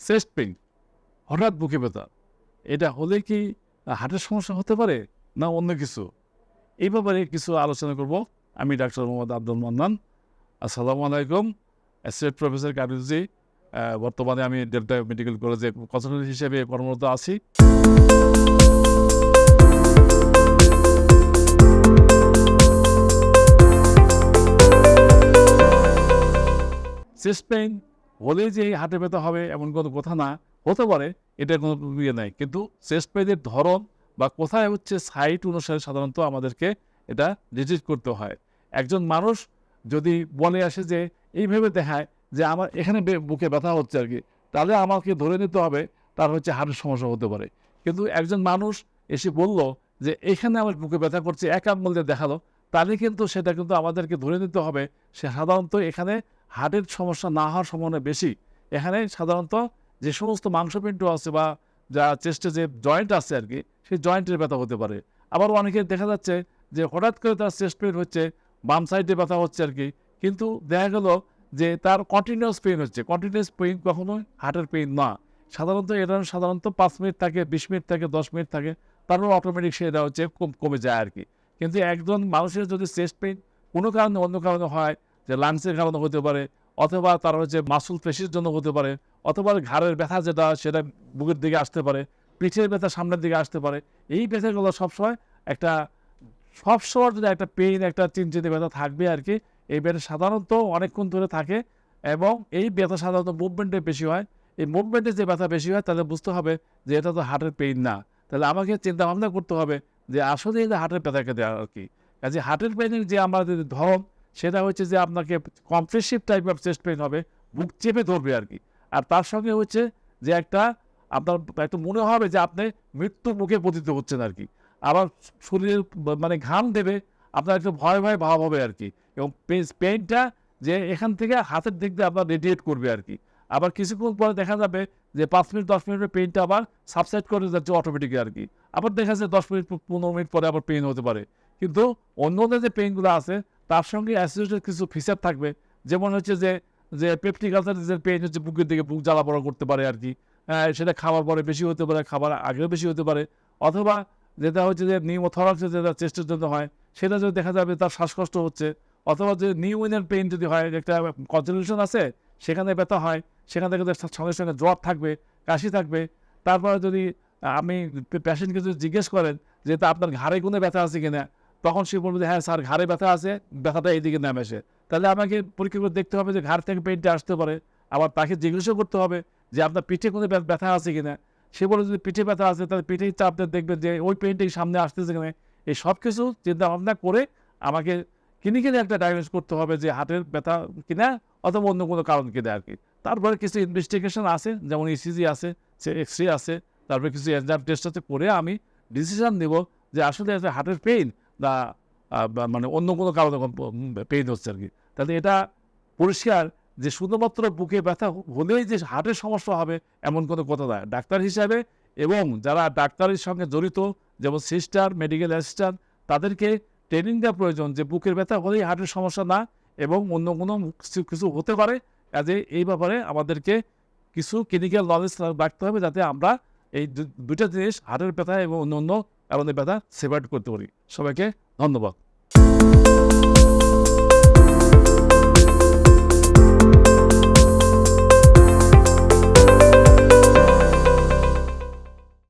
Chest pain, হঠাৎ বুকে ব্যথা, এটা হলে কি হার্টের সমস্যা হতে পারে না অন্য কিছু? এই ব্যাপারে কিছু আলোচনা করব। আমি ডাক্তার মোহাম্মদ আব্দুল মান্নান। আসসালামু আলাইকুম। অ্যাসোসিয়েট প্রফেসর কার্ডিওলজি, বর্তমানে আমি ডেল্টা মেডিকেল কলেজে কনসালটেন্ট হিসেবে কর্মরত আছি। চেস্ট পেইন হলেই যে হার্টে ব্যথা হবে এমন কোনো কথা না, হতে পারে, এটার কোনো ইয়ে নাই। কিন্তু চেস্ট পেইনের ধরন বা কোথায় হচ্ছে সাইট অনুসারে সাধারণত আমাদেরকে এটা ডিটেক্ট করতে হয়। একজন মানুষ যদি বলে আসে যে এইভাবে দেখায় যে আমার এখানে বুকে ব্যথা হচ্ছে আর কি, তাহলে আমাকে ধরে নিতে হবে তার হচ্ছে হার্টের সমস্যা হতে পারে। কিন্তু একজন মানুষ এসে বলল যে এখানে আমার বুকে ব্যথা করছে, এক আঙুল দিয়ে দেখালো, তাহলে কিন্তু সেটা কিন্তু আমাদেরকে ধরে নিতে হবে সে সাধারণত এখানে হার্টের সমস্যা না হওয়ার সম্ভাবনা বেশি। এখানে সাধারণত যে সমস্ত মাংসপিণ্ড আছে বা যা চেস্টে যে জয়েন্ট আছে আর কি, সেই জয়েন্টের ব্যথা হতে পারে। আবার অনেকে দেখা যাচ্ছে যে হঠাৎ করে তার চেস্ট পেইন হচ্ছে, বাম সাইডে ব্যথা হচ্ছে আর কি, কিন্তু দেখা গেল যে তার কন্টিনিউয়াস পেইন হচ্ছে। কন্টিনিউয়াস পেইন কখনোই হার্টের পেইন না। এটা সাধারণত 5 মিনিট থাকে, 20 মিনিট থাকে, 10 মিনিট থাকে, তারপর অটোমেটিক সেটা হচ্ছে কমে যায় আর কি। কিন্তু একজন মানুষের যদি চেস্ট পেইন কোনো কারণে অন্য কারণে হয়, যে লাংসের কারণে হতে পারে, অথবা তার হচ্ছে মাসল পেশির জন্য হতে পারে, অথবা ঘাড়ের ব্যথা যেটা সেটা বুকের দিকে আসতে পারে, পিঠের ব্যথা সামনের দিকে আসতে পারে। এই ব্যথাগুলো সবসময় একটা সবসময় যদি একটা পেইন, একটা চিনচিনে ব্যথা থাকবে আর কি। এই ব্যথা সাধারণত অনেকক্ষণ ধরে থাকে এবং এই ব্যথা সাধারণত মুভমেন্টে বেশি হয়। এই মুভমেন্টে যে ব্যথা বেশি হয় তাহলে বুঝতে হবে যে এটা তো হার্টের পেইন না। তাহলে আমাকে চিন্তা ভাবনা করতে হবে যে আসলে এটা হার্টের ব্যথাকে দেওয়া আর কি। কাজে হার্টের পেইনের যে আমাদের ধরন, সেটা হচ্ছে যে আপনাকে compressive type of chest pain হবে, বুক চেপে ধরবে আর কি। আর তার সঙ্গে হচ্ছে যে আপনার একটু মনে হবে যে আপনি মৃত্যুর মুখে পতিত হচ্ছেন আর কি। আবার শরীরের মানে ঘাম দেবে, আপনার একটু ভয় ভয় ভাব হবে আর কি। এবং পেইনটা যে এখান থেকে হাতের দিক দিয়ে আপনার রেডিয়েট করবে আর কি। আবার কিছুক্ষণ পরে দেখা যাবে যে 5 মিনিট 10 মিনিটের পেইনটা আবার সাবসাইড করে যাচ্ছে অটোমেটিকলি আর কি। আবার দেখা যাচ্ছে 10 মিনিট 15 মিনিট পরে আবার পেইন হতে পারে। কিন্তু অন্য যে পেইনগুলো আছে তার সঙ্গে অ্যাসোসিয়েটেড কিছু ফিচার থাকবে। যেমন হচ্ছে যে যে পেপটিক আলসারের পেইন হচ্ছে বুকের দিকে বুক জ্বালা-পোড়া করতে পারে আর কি। সেটা খাওয়ার পরে বেশি হতে পারে, খাবার আগেও বেশি হতে পারে। অথবা যেটা হচ্ছে যে নিউমোথরাক্স যেটা চেস্টের জন্য হয়, সেটা যদি দেখা যাবে তার শ্বাসকষ্ট হচ্ছে। অথবা যে নিউমোনিয়ার পেইন যদি হয়, একটা কনজেনিশন আছে, সেখানে ব্যথা হয়, সেখান থেকে সঙ্গে সঙ্গে জ্বর থাকবে, কাশি থাকবে। তারপরে যদি আমি পেশেন্টকে যদি জিজ্ঞেস করেন যে তা আপনার ঘাড়ে কোনো ব্যথা আছে কিনা, তখন সে বলবে যে হ্যাঁ স্যার ঘাড়ে ব্যথা আছে, ব্যথাটা এইদিকে নামে আসে। তাহলে আমাকে পরীক্ষা করে দেখতে হবে যে ঘাড় থেকে পেইনটা আসতে পারে। আবার তাকে জিজ্ঞাসা করতে হবে যে আপনার পিঠে কোনো ব্যথা আছে কিনা। সে বলে যদি পিঠে ব্যথা আছে, তাহলে পিঠেই চাপতে দেখবেন যে ওই পেইনটাই সামনে আসতেছে কিনা। এই সব কিছু চিন্তা ভাবনা করে আমাকে ক্লিনিক্যালি একটা ডায়াগনোস করতে হবে যে হার্টের ব্যথা কিনা অথবা অন্য কোনো কারণ কিনা আর কি। তারপরে কিছু ইনভেস্টিগেশন আছে, যেমন ইসিজি আছে, সে এক্স-রে আছে, তারপরে কিছু এনজাইম টেস্ট আছে, করে আমি ডিসিশন নেব যে আসলে এটা হার্টের পেইন না মানে অন্য কোনো কারণে পেইন হচ্ছে আর কি। তাহলে এটা পরিষ্কার যে শুধুমাত্র বুকে ব্যথা হলেই যে হার্টের সমস্যা হবে এমন কোনো কথা নয়। ডাক্তার হিসাবে এবং যারা ডাক্তারের সঙ্গে জড়িত, যেমন সিস্টার, মেডিকেল অ্যাসিস্ট্যান্ট, তাদেরকে ট্রেনিং দেওয়া প্রয়োজন যে বুকের ব্যথা হলেই হার্টের সমস্যা না, এবং অন্য কোনো কিছু হতে পারে। কাজে এই ব্যাপারে আমাদেরকে কিছু ক্লিনিক্যাল নলেজ রাখতে হবে, যাতে আমরা এই দুইটা জিনিস, হার্টের ব্যথা এবং অন্য অন্য ব্যথা সেপারেট করতে পারি। সবাইকে ধন্যবাদ।